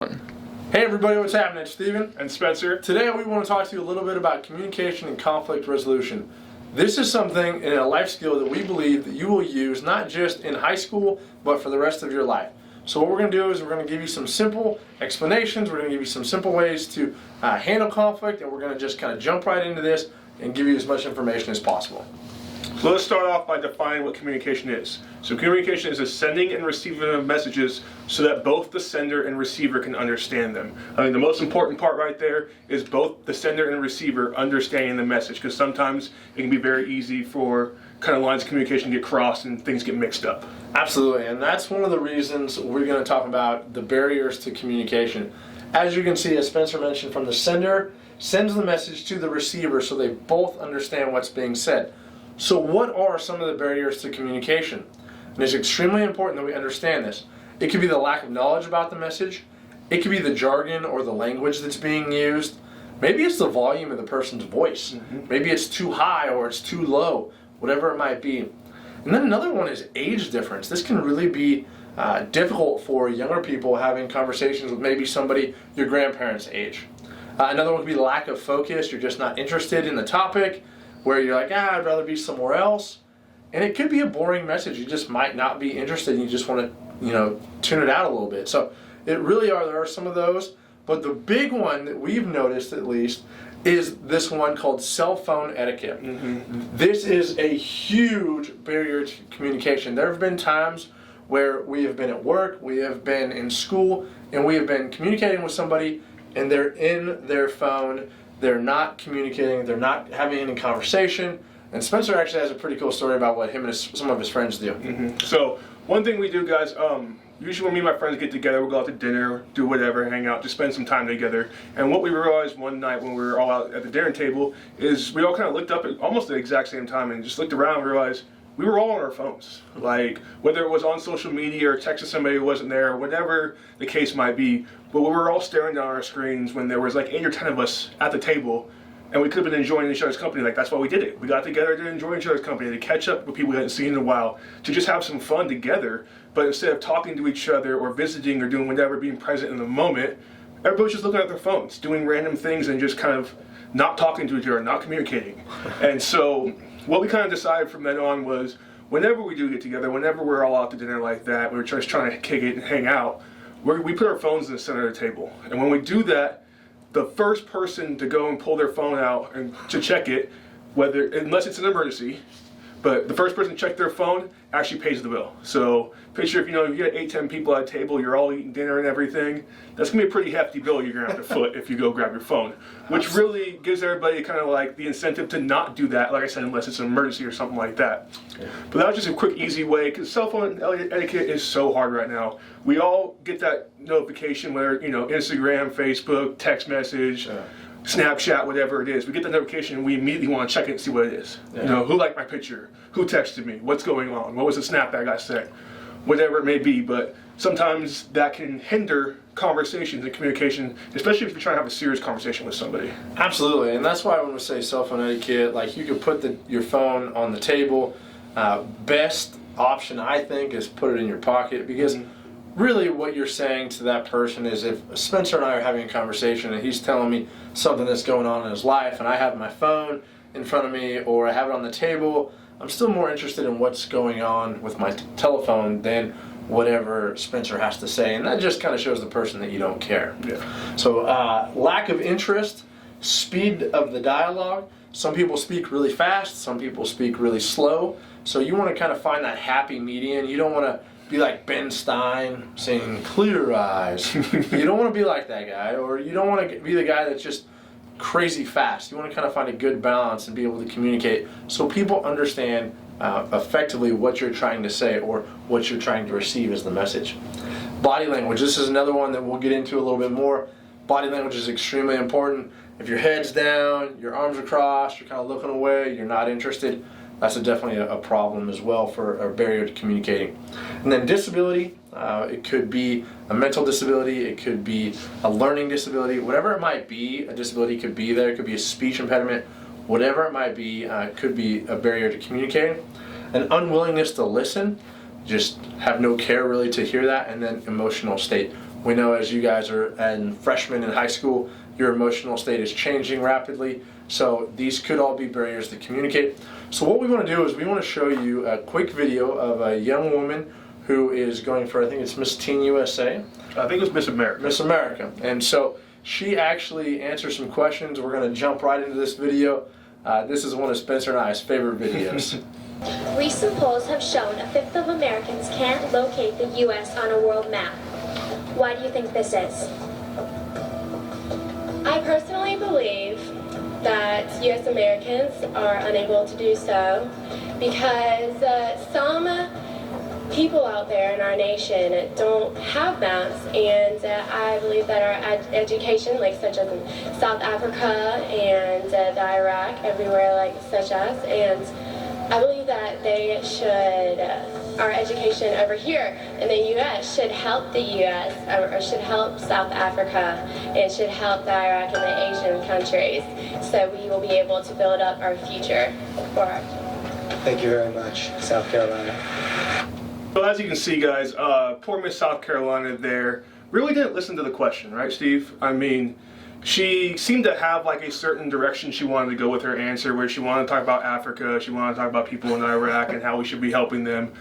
Hey everybody, what's happening? It's Steven and Spencer. Today we want to talk to you a little bit about communication and conflict resolution. This is something in a life skill that we believe that you will use not just in high school, but for the rest of your life. So what we're going to do is we're going to give you some simple explanations, we're going to give you some simple ways to handle conflict, and we're going to just kind of jump right into this and give you as much information as possible. So let's start off by defining what communication is. So communication is the sending and receiving of messages so that both the sender and receiver can understand them. I mean, the most important part right there is both the sender and receiver understanding the message, because sometimes it can be very easy for kind of lines of communication to get crossed and things get mixed up. Absolutely, and that's one of the reasons we're going to talk about the barriers to communication. As you can see, as Spencer mentioned, from the sender sends the message to the receiver so they both understand what's being said. So what are some of the barriers to communication? And it's extremely important that we understand this. It could be the lack of knowledge about the message. It could be the jargon or the language that's being used. Maybe it's the volume of the person's voice. Maybe it's too high or it's too low, whatever it might be. And then another one is age difference. This can really be difficult for younger people having conversations with maybe somebody your grandparents' age. Another one could be lack of focus. You're just not interested in the topic, where you're like, I'd rather be somewhere else. And it could be a boring message. You just might not be interested and you just want to, tune it out a little bit. So there are some of those. But the big one that we've noticed, at least, is this one called cell phone etiquette. This is a huge barrier to communication. There have been times where we have been at work, we have been in school, and we have been communicating with somebody, and they're in their phone. They're not communicating, they're not having any conversation. And Spencer actually has a pretty cool story about what him and some of his friends do. So one thing we do, guys, usually when me and my friends get together, we'll go out to dinner, do whatever, hang out, just spend some time together. And what we realized one night when we were all out at the dinner table is we all kind of looked up at almost the exact same time and just looked around and realized we were all on our phones. Like, whether it was on social media or texting somebody who wasn't there, whatever the case might be, but we were all staring down our screens when there was like 8 or 10 of us at the table, and we could have been enjoying each other's company. Like, that's why we did it. We got together to enjoy each other's company, to catch up with people we hadn't seen in a while, to just have some fun together. But instead of talking to each other or visiting or doing whatever, being present in the moment, everybody's just looking at their phones, doing random things and just kind of not talking to each other, not communicating. And so what we kind of decided from then on was, whenever we do get together, whenever we're all out to dinner like that, we're just trying to kick it and hang out, we put our phones in the center of the table. And when we do that, the first person to go and pull their phone out and to check it, unless it's an emergency, but the first person to check their phone actually pays the bill. So picture if you get 8, 10 people at a table, you're all eating dinner and everything, that's gonna be a pretty hefty bill you're gonna have to foot if you go grab your phone, which really gives everybody kind of like the incentive to not do that, like I said, unless it's an emergency or something like that. But that was just a quick, easy way, because cell phone etiquette is so hard right now. We all get that notification, whether Instagram, Facebook, text message, Snapchat, whatever it is. We get the notification and we immediately want to check it and see what it is. Who liked my picture? Who texted me? What's going on? What was the snap that got sent? Whatever it may be. But sometimes that can hinder conversations and communication, especially if you're trying to have a serious conversation with somebody. Absolutely, and that's why when we say cell phone etiquette, like you could put your phone on the table. Best option, I think, is put it in your pocket, because really what you're saying to that person is, if Spencer and I are having a conversation and he's telling me something that's going on in his life and I have my phone in front of me or I have it on the table, I'm still more interested in what's going on with my telephone than whatever Spencer has to say, and that just kind of shows the person that you don't care. So lack of interest, speed of the dialogue. Some people speak really fast, some people speak really slow, so you want to kind of find that happy median. You don't want to be like Ben Stein saying clear eyes. You don't want to be like that guy, or you don't want to be the guy that's just crazy fast. You want to kind of find a good balance and be able to communicate so people understand effectively what you're trying to say or what you're trying to receive as the message. Body language. This is another one that we'll get into a little bit more. Body language is extremely important. If your head's down, your arms are crossed, you're kind of looking away, you're not interested, that's definitely a problem as well, for a barrier to communicating. And then disability, it could be a mental disability, it could be a learning disability, whatever it might be. A disability could be there, it could be a speech impediment, whatever it might be, could be a barrier to communicating. An unwillingness to listen, just have no care really to hear that. And then emotional state. We know as you guys are and freshmen in high school, your emotional state is changing rapidly. So these could all be barriers to communicate. So what we want to do is we want to show you a quick video of a young woman who is going for, I think it's Miss Teen USA. I think it was Miss America. Miss America. And so she actually answers some questions. We're going to jump right into this video. This is one of Spencer and I's favorite videos. Recent polls have shown a fifth of Americans can't locate the U.S. on a world map. Why do you think this is? I personally believe that U.S. Americans are unable to do so because some people out there in our nation don't have maps, and I believe that our education, like such as in South Africa and the Iraq, everywhere like such as, and I believe that they should, our education over here in the U.S. should help the U.S. or should help South Africa and should help the Iraq and the Asian countries, so we will be able to build up our future for our Thank you very much, South Carolina. So as you can see, guys, poor Miss South Carolina there really didn't listen to the question, right, Steve? I mean, she seemed to have like a certain direction she wanted to go with her answer, where she wanted to talk about Africa, she wanted to talk about people in Iraq and how we should be helping them.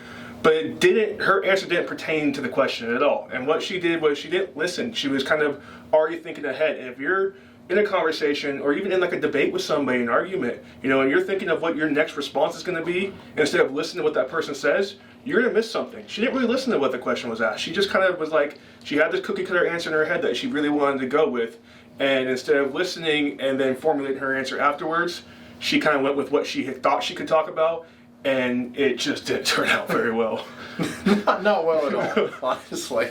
But it didn't, her answer didn't pertain to the question at all. And what she did was she didn't listen. She was kind of already thinking ahead. And if you're in a conversation or even in like a debate with somebody, an argument, you know, and you're thinking of what your next response is going to be, instead of listening to what that person says, you're going to miss something. She didn't really listen to what the question was asked. She just kind of was like, she had this cookie cutter answer in her head that she really wanted to go with. And instead of listening and then formulating her answer afterwards, she kind of went with what she had thought she could talk about, and it just didn't turn out very well. Not well at all, honestly.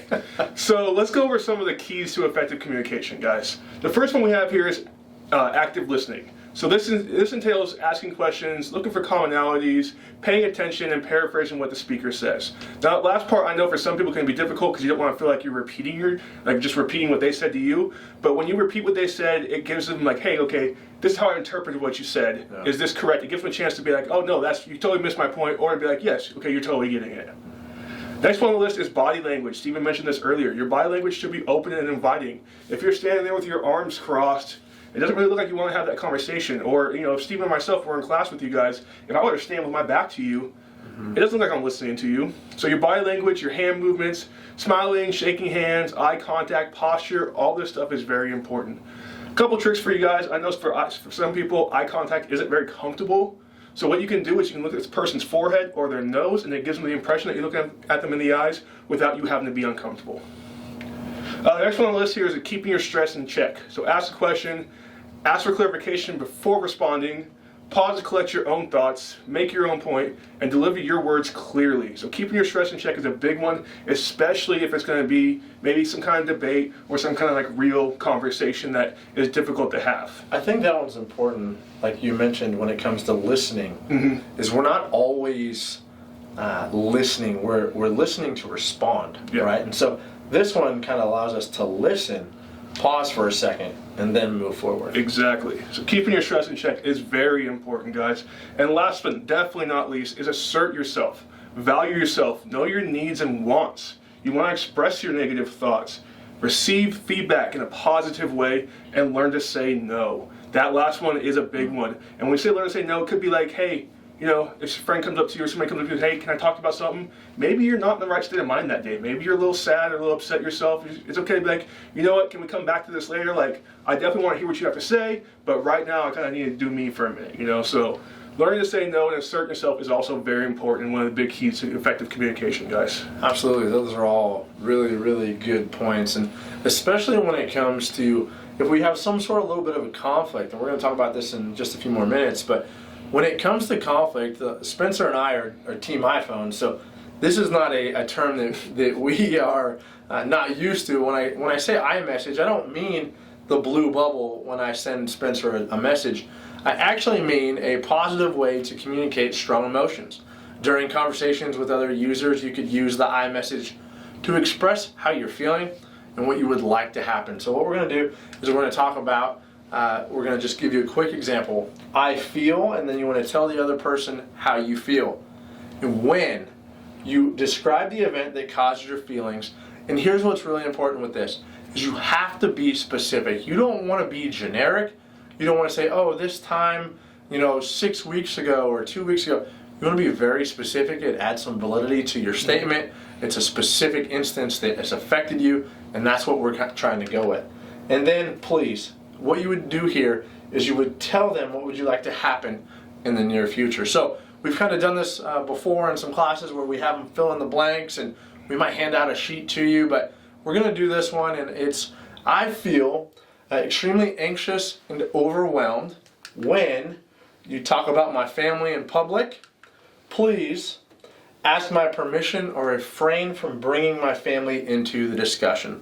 So let's go over some of the keys to effective communication, guys. The first one we have here is active listening. So this entails asking questions, looking for commonalities, paying attention, and paraphrasing what the speaker says. Now, that last part I know for some people can be difficult because you don't want to feel like you're repeating just repeating what they said to you. But when you repeat what they said, it gives them like, hey, okay, this is how I interpreted what you said. Yeah. Is this correct? It gives them a chance to be like, oh no, you totally missed my point, or to be like, yes, okay, you're totally getting it. Next one on the list is body language. Stephen mentioned this earlier. Your body language should be open and inviting. If you're standing there with your arms crossed, it doesn't really look like you want to have that conversation. Or, you know, if Stephen and myself were in class with you guys, if I were to stand with my back to you, it doesn't look like I'm listening to you. So your body language, your hand movements, smiling, shaking hands, eye contact, posture, all this stuff is very important. A couple tricks for you guys. I know for some people, eye contact isn't very comfortable. So what you can do is you can look at this person's forehead or their nose, and it gives them the impression that you're looking at them in the eyes without you having to be uncomfortable. The next one on the list here is keeping your stress in check. So ask a question, ask for clarification before responding, pause to collect your own thoughts, make your own point, and deliver your words clearly. So keeping your stress in check is a big one, especially if it's going to be maybe some kind of debate or some kind of like real conversation that is difficult to have. I think that one's important, like you mentioned, when it comes to listening, is we're not always listening, we're listening to respond, right? And so this one kind of allows us to listen, pause for a second, and then move forward. Exactly. So keeping your stress in check is very important, guys. And last but definitely not least is assert yourself. Value yourself. Know your needs and wants. You want to express your negative thoughts. Receive feedback in a positive way and learn to say no. That last one is a big one. And when we say learn to say no, it could be like, hey, you know, if a friend comes up to you or somebody comes up to you and hey, can I talk to you about something? Maybe you're not in the right state of mind that day. Maybe you're a little sad or a little upset yourself. It's okay to be like, you know what, can we come back to this later? Like, I definitely want to hear what you have to say, but right now I kind of need to do me for a minute, you know? So learning to say no and assert yourself is also very important and one of the big keys to effective communication, guys. Absolutely. Those are all really, really good points. And especially when it comes to if we have some sort of little bit of a conflict, and we're going to talk about this in just a few more minutes, but when it comes to conflict, Spencer and I are Team iPhone, so this is not a term that we are not used to. When I say iMessage, I don't mean the blue bubble when I send Spencer a message. I actually mean a positive way to communicate strong emotions. During conversations with other users, you could use the iMessage to express how you're feeling and what you would like to happen. So what we're going to do is we're going to talk about we're going to just give you a quick example. I feel, and then you want to tell the other person how you feel. And when you describe the event that caused your feelings, And here's what's really important with this, is you have to be specific. You don't want to be generic. You don't want to say, oh, this time, 6 weeks ago or 2 weeks ago. You want to be very specific. It adds some validity to your statement. It's a specific instance that has affected you, and that's what we're trying to go with. And then, please, what you would do here is you would tell them what would you like to happen in the near future. So we've kind of done this before in some classes where we have them fill in the blanks, and we might hand out a sheet to you, but we're going to do this one, and it's, I feel extremely anxious and overwhelmed when you talk about my family in public. Please ask my permission or refrain from bringing my family into the discussion.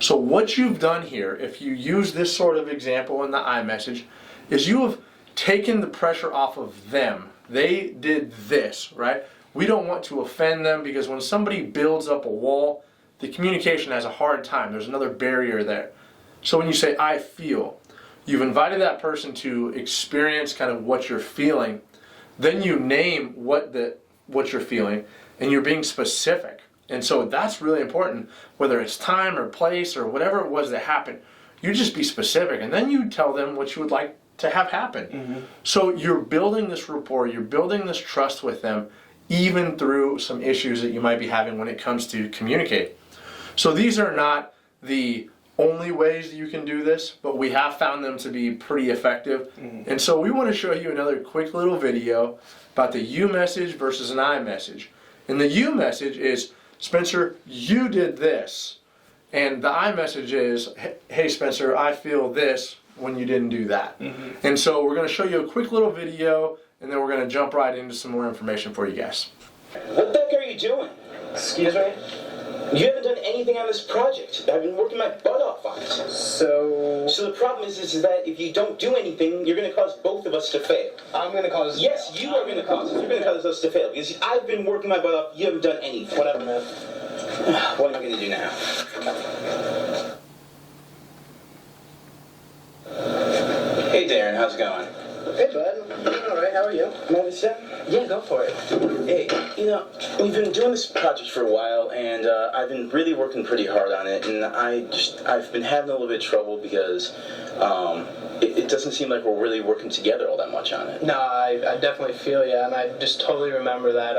So what you've done here, if you use this sort of example in the iMessage, is you have taken the pressure off of them. They did this, right? We don't want to offend them, because when somebody builds up a wall, the communication has a hard time. There's another barrier there. So when you say, I feel, you've invited that person to experience kind of what you're feeling. Then you name what you're feeling, and you're being specific. And so that's really important, whether it's time or place or whatever it was that happened. You just be specific, and then you tell them what you would like to have happen. Mm-hmm. So you're building this rapport, you're building this trust with them, even through some issues that you might be having when it comes to communicate. So these are not the only ways that you can do this, but we have found them to be pretty effective. Mm-hmm. And so we want to show you another quick little video about the you message versus an I message. And the you message is, Spencer, you did this. And the I message is, hey Spencer, I feel this when you didn't do that. Mm-hmm. And so we're going to show you a quick little video, and then we're going to jump right into some more information for you guys. What the heck are you doing? Excuse me? You haven't done anything on this project. I've been working my butt off on it. So the problem is that if you don't do anything, you're going to cause both of us to fail. I'm going to cause... Yes, you are going to cause us. You're going to cause us to fail. Because I've been working my butt off. You haven't done anything. Whatever, man. What am I going to do now? Hey, Darren. How's it going? Hey, bud. I'm doing all right. How are you? Mind this up? Yeah, go for it. Hey, we've been doing this project for a while, and I've been really working pretty hard on it, and I've been having a little bit of trouble because it doesn't seem like we're really working together all that much on it. No, I definitely feel you, and I just totally remember that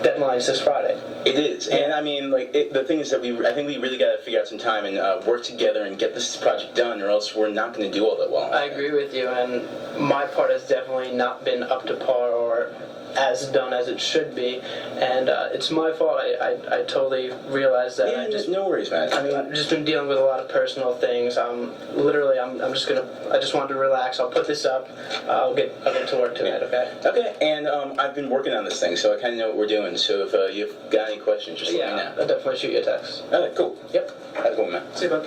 deadline is this Friday. It is, and I mean, the thing is that I think we really got to figure out some time and work together and get this project done, or else we're not going to do all that well. I agree with you, and my part has definitely not been up to par or as done as it should be, and it's my fault. I totally realize that. Yeah, no worries, man. I mean, I've just been dealing with a lot of personal things. I'm I just wanted to relax. I'll put this up. I'll get to work tonight. Okay. Okay. And I've been working on this thing, so I kind of know what we're doing. So if you've got any questions, just let me know. I'll definitely shoot you a text. Okay. Cool. Yep. Have a good one, man. See you, bud.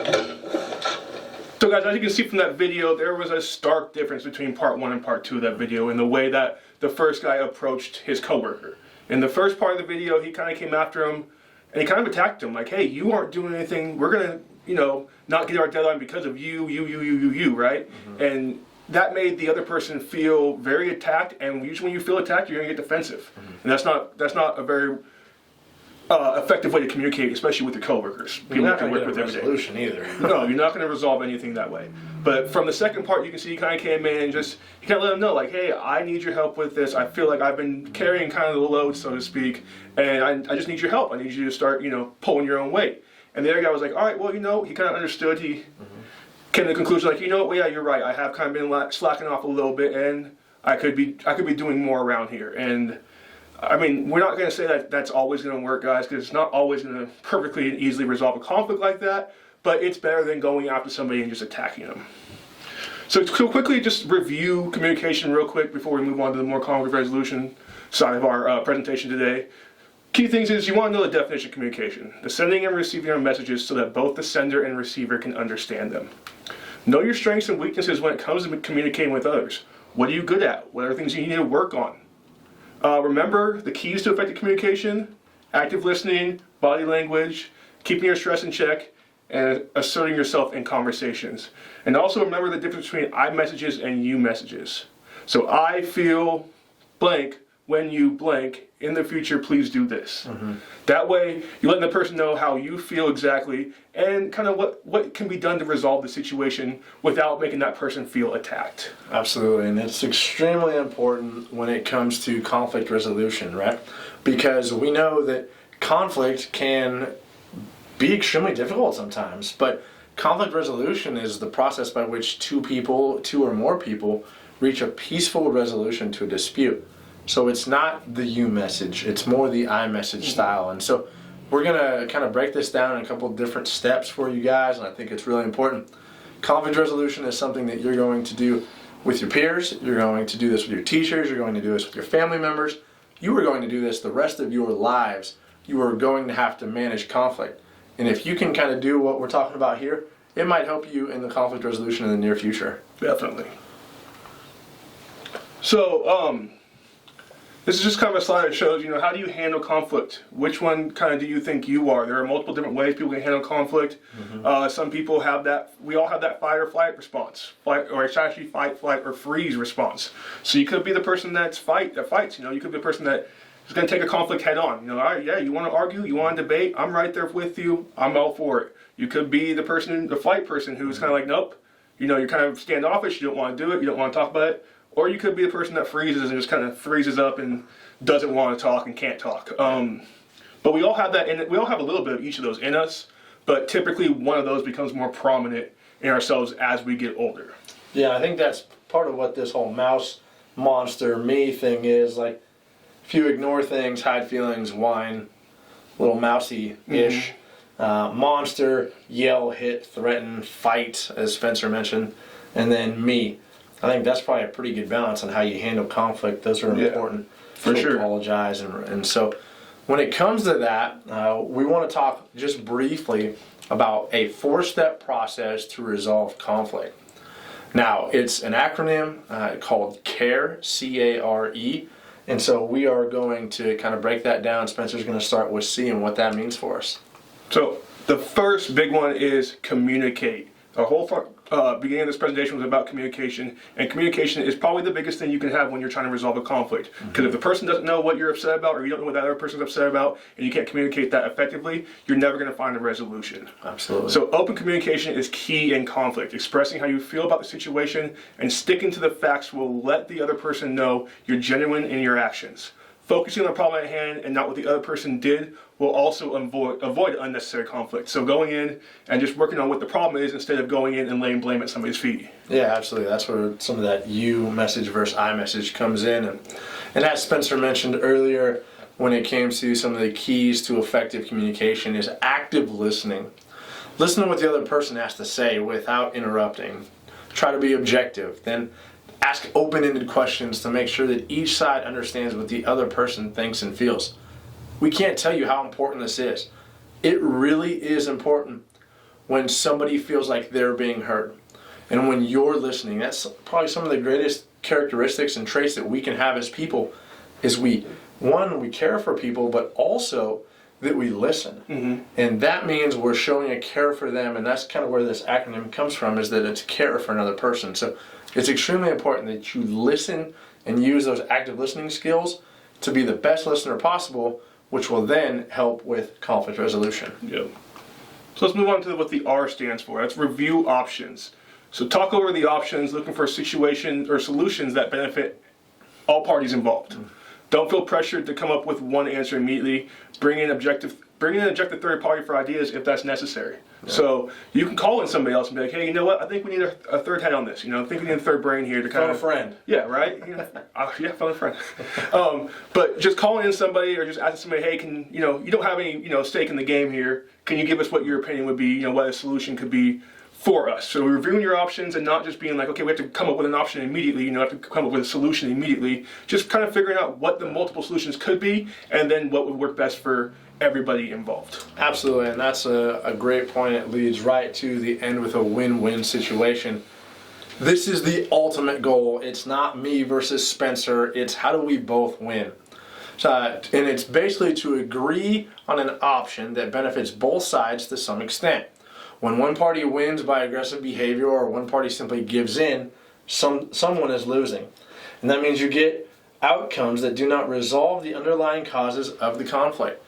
So guys, as you can see from that video, there was a stark difference between part 1 and part 2 of that video in the way that the first guy approached his coworker. In the first part of the video, he kind of came after him, and he kind of attacked him, like, hey, you aren't doing anything, we're going to, not get our deadline because of you, right? Mm-hmm. And that made the other person feel very attacked, and usually when you feel attacked, you're going to get defensive. Mm-hmm. And that's not a very effective way to communicate, especially with your coworkers. You're not going to get a resolution either. No, you're not going to resolve anything that way. But from the second part, you can see he kind of came in and he kind of let them know, like, hey, I need your help with this. I feel like I've been carrying kind of the load, so to speak, and I just need your help. I need you to start, pulling your own weight. And the other guy was like, all right, well, he kind of understood. He came to the conclusion, like, well, yeah, you're right. I have kind of been slacking off a little bit, and I could be doing more around here. And I mean, we're not going to say that that's always going to work, guys, because it's not always going to perfectly and easily resolve a conflict like that, but it's better than going after somebody and just attacking them. So quickly just review communication real quick before we move on to the more conflict resolution side of our presentation today. Key things is you want to know the definition of communication, the sending and receiving of messages so that both the sender and receiver can understand them. Know your strengths and weaknesses when it comes to communicating with others. What are you good at? What are things you need to work on? Remember the keys to effective communication: active listening, body language, keeping your stress in check, and asserting yourself in conversations. And also remember the difference between I messages and you messages. So I feel blank when you blank, in the future, please do this. That way, you're letting the person know how you feel exactly and kind of what can be done to resolve the situation without making that person feel attacked. Absolutely, and it's extremely important when it comes to conflict resolution, right? Because we know that conflict can be extremely difficult sometimes, but conflict resolution is the process by which two or more people, reach a peaceful resolution to a dispute. So it's not the you message, it's more the I message style. And so we're going to kind of break this down in a couple of different steps for you guys, and I think it's really important. Conflict resolution is something that you're going to do with your peers, you're going to do this with your teachers, you're going to do this with your family members, you are going to do this the rest of your lives. You are going to have to manage conflict. And if you can kind of do what we're talking about here, it might help you in the conflict resolution in the near future. Definitely. So, this is just kind of a slide that shows, how do you handle conflict? Which one kind of do you think you are? There are multiple different ways people can handle conflict. Some people have that, we all have that fight or flight response. Or it's actually fight, flight, or freeze response. So you could be the person that fights, you could be the person that is going to take a conflict head on. All right, yeah, you want to argue, you want to debate, I'm right there with you, I'm all for it. You could be the flight person who's kind of like, nope, you're kind of standoffish, you don't want to do it, you don't want to talk about it. Or you could be the person that freezes and just kind of freezes up and doesn't want to talk and can't talk. But we all have that, we all have a little bit of each of those in us, but typically one of those becomes more prominent in ourselves as we get older. Yeah, I think that's part of what this whole mouse, monster, me thing is. Like, if you ignore things, hide feelings, whine, little mousy-ish. Monster, yell, hit, threaten, fight, as Spencer mentioned, and then me. I think that's probably a pretty good balance on how you handle conflict. Those are important. For sure. Apologize. And so when it comes to that, we want to talk just briefly about a 4-step process to resolve conflict. Now, it's an acronym called CARE, C-A-R-E. And so we are going to kind of break that down. Spencer's going to start with C and what that means for us. So the first big one is communicate. The whole beginning of this presentation was about communication, and communication is probably the biggest thing you can have when you're trying to resolve a conflict. Because if the person doesn't know what you're upset about, or you don't know what that other person's upset about, and you can't communicate that effectively, you're never going to find a resolution. Absolutely. So open communication is key in conflict. Expressing how you feel about the situation and sticking to the facts will let the other person know you're genuine in your actions. Focusing on the problem at hand and not what the other person did will also avoid unnecessary conflict. So going in and just working on what the problem is instead of going in and laying blame at somebody's feet. Yeah, absolutely. That's where some of that you message versus I message comes in. And as Spencer mentioned earlier, when it came to some of the keys to effective communication is active listening. Listen to what the other person has to say without interrupting. Try to be objective. Then ask open-ended questions to make sure that each side understands what the other person thinks and feels. We can't tell you how important this is. It really is important when somebody feels like they're being heard. And when you're listening, that's probably some of the greatest characteristics and traits that we can have as people is we care for people, but also that we listen. And that means we're showing a care for them, and that's kind of where this acronym comes from, is that it's care for another person. So it's extremely important that you listen and use those active listening skills to be the best listener possible, which will then help with conflict resolution. Yep. So let's move on to what the R stands for. That's review options. So talk over the options, looking for situations or solutions that benefit all parties involved. Don't feel pressured to come up with one answer immediately. Bring in objective third party for ideas if that's necessary. Yeah. So you can call in somebody else and be like, hey, you know what? I think we need a third head on this. I think we need a third brain here to kind of. Phone a friend. Yeah, right. Yeah, phone a friend. But just calling in somebody or just asking somebody, hey, can you don't have any stake in the game here? Can you give us what your opinion would be? What a solution could be for us. So reviewing your options and not just being like, okay, we have to come up with an option immediately, have to come up with a solution immediately. Just kind of figuring out what the multiple solutions could be and then what would work best for everybody involved. Absolutely, and that's a great point. It leads right to the end with a win-win situation. This is the ultimate goal. It's not me versus Spencer. It's how do we both win? And it's basically to agree on an option that benefits both sides to some extent. When one party wins by aggressive behavior or one party simply gives in, someone is losing. And that means you get outcomes that do not resolve the underlying causes of the conflict.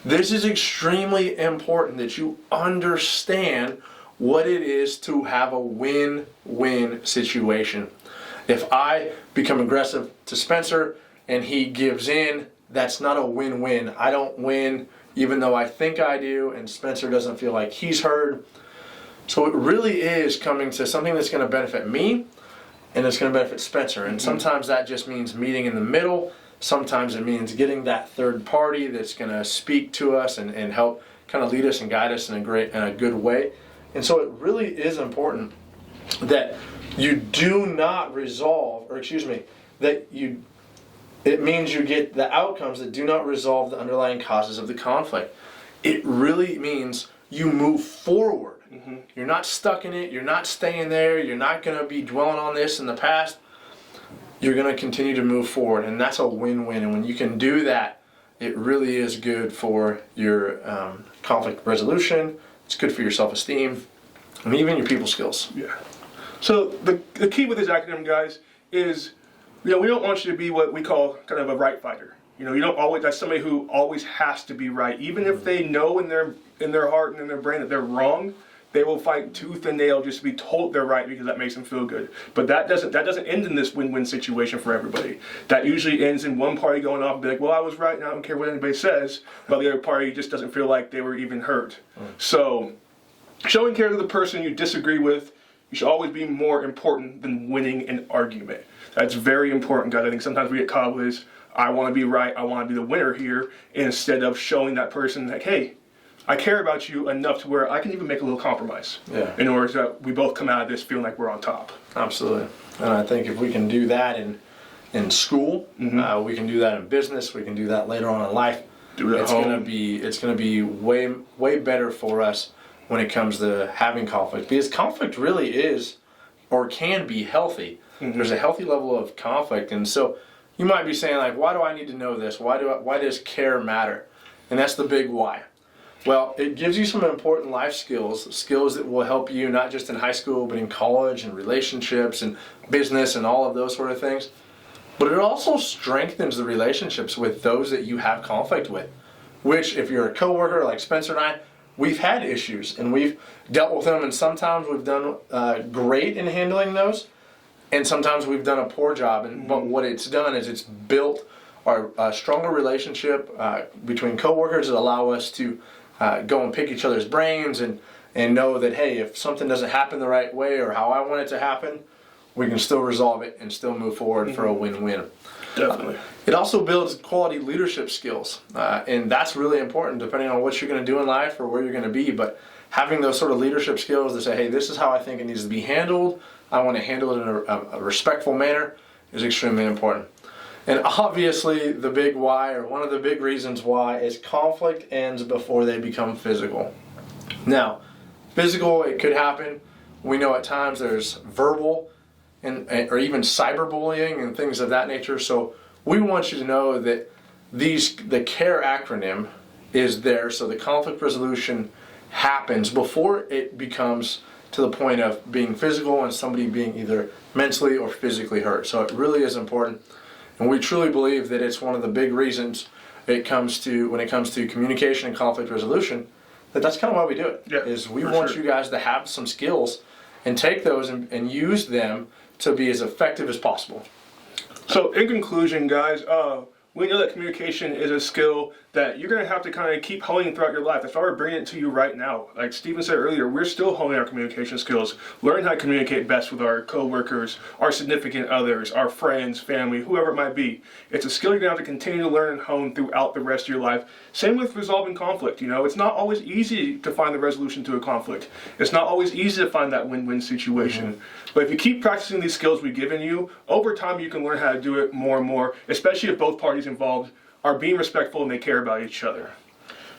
This is extremely important that you understand what it is to have a win-win situation. If I become aggressive to Spencer and he gives in, that's not a win-win. I don't win even though I think I do, and Spencer doesn't feel like he's heard. So it really is coming to something that's going to benefit me and it's going to benefit Spencer. And sometimes that just means meeting in the middle. Sometimes it means getting that third party that's going to speak to us and help kind of lead us and guide us in a good way. And so it really is important that you do not resolve, it means you get the outcomes that do not resolve the underlying causes of the conflict. It really means you move forward. You're not stuck in it. You're not staying there. You're not going to be dwelling on this in the past. You're going to continue to move forward, and that's a win-win. And when you can do that, it really is good for your conflict resolution. It's good for your self-esteem, and even your people skills. Yeah. So the key with this acronym, guys, is we don't want you to be what we call kind of a right fighter. You don't always, that's somebody who always has to be right, even if they know in their heart and in their brain that they're wrong. They will fight tooth and nail just to be told they're right because that makes them feel good. But that doesn't end in this win-win situation for everybody. That usually ends in one party going off and be like, well, I was right and I don't care what anybody says, but the other party just doesn't feel like they were even heard. So showing care to the person you disagree with, you should always be more important than winning an argument. That's very important, guys. I think sometimes we get caught with this, I want to be right, I want to be the winner here, instead of showing that person like, hey, I care about you enough to where I can even make a little compromise in order that we both come out of this feeling like we're on top. Absolutely. And I think if we can do that in school, we can do that in business, we can do that later on in life. Do it at home. It's going to be way better for us when it comes to having conflict, because conflict really is or can be healthy. There's a healthy level of conflict, and so you might be saying like, why do I need to know this? Why does care matter? And that's the big why. Well, it gives you some important life skills that will help you not just in high school, but in college and relationships and business and all of those sort of things. But it also strengthens the relationships with those that you have conflict with, which if you're a coworker like Spencer and I, we've had issues and we've dealt with them, and sometimes we've done great in handling those, and sometimes we've done a poor job. But what it's done is it's built a stronger relationship between coworkers that allow us to go and pick each other's brains and know that, hey, if something doesn't happen the right way or how I want it to happen, we can still resolve it and still move forward for a win-win. Definitely. It also builds quality leadership skills, and that's really important depending on what you're going to do in life or where you're going to be. But having those sort of leadership skills to say, hey, this is how I think it needs to be handled, I want to handle it in a respectful manner, is extremely important. And obviously the big why, or one of the big reasons why, is conflict ends before they become physical. Now, physical, it could happen. We know at times there's verbal or even cyberbullying and things of that nature. So we want you to know that the CARE acronym is there, so the conflict resolution happens before it becomes to the point of being physical and somebody being either mentally or physically hurt. So it really is important. And we truly believe that it's one of the big reasons when it comes to communication and conflict resolution, that's kind of why we do it. Is we want you guys to have some skills and take those and use them to be as effective as possible. So in conclusion, guys, we know that communication is a skill that you're going to have to kind of keep honing throughout your life. That's why we're bringing it to you right now. Like Stephen said earlier, we're still honing our communication skills, learning how to communicate best with our coworkers, our significant others, our friends, family, whoever it might be. It's a skill you're going to have to continue to learn and hone throughout the rest of your life. Same with resolving conflict. It's not always easy to find the resolution to a conflict. It's not always easy to find that win-win situation. But if you keep practicing these skills we've given you, over time you can learn how to do it more and more, especially if both parties involved are being respectful and they care about each other.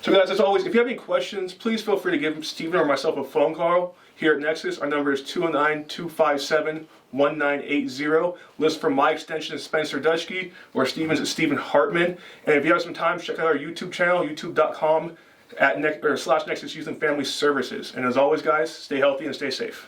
So guys, as always, if you have any questions, please feel free to give Stephen or myself a phone call here at Nexus. Our number is 209-257-1980. Listen for my extension is Spencer Dutschke, or Stephen's is Stephen Hartman. And if you have some time, check out our YouTube channel, youtube.com/Nexus Youth and Family Services. And as always, guys, stay healthy and stay safe.